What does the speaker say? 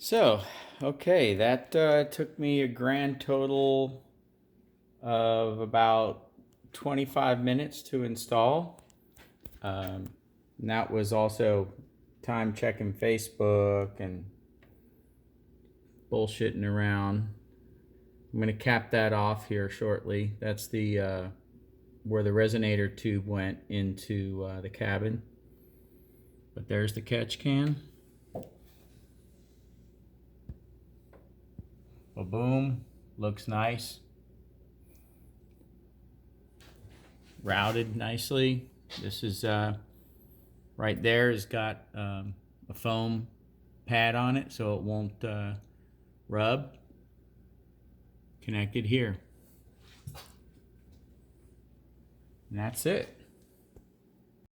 So, okay, that took me a grand total of about 25 minutes to install. Um, and that was also time checking Facebook and bullshitting around. I'm going to cap that off here shortly. That's the where the resonator tube went into the cabin. But there's the catch can. Boom, looks nice. Routed nicely. This is right there has got a foam pad on it so it won't rub. Connected here. And that's it.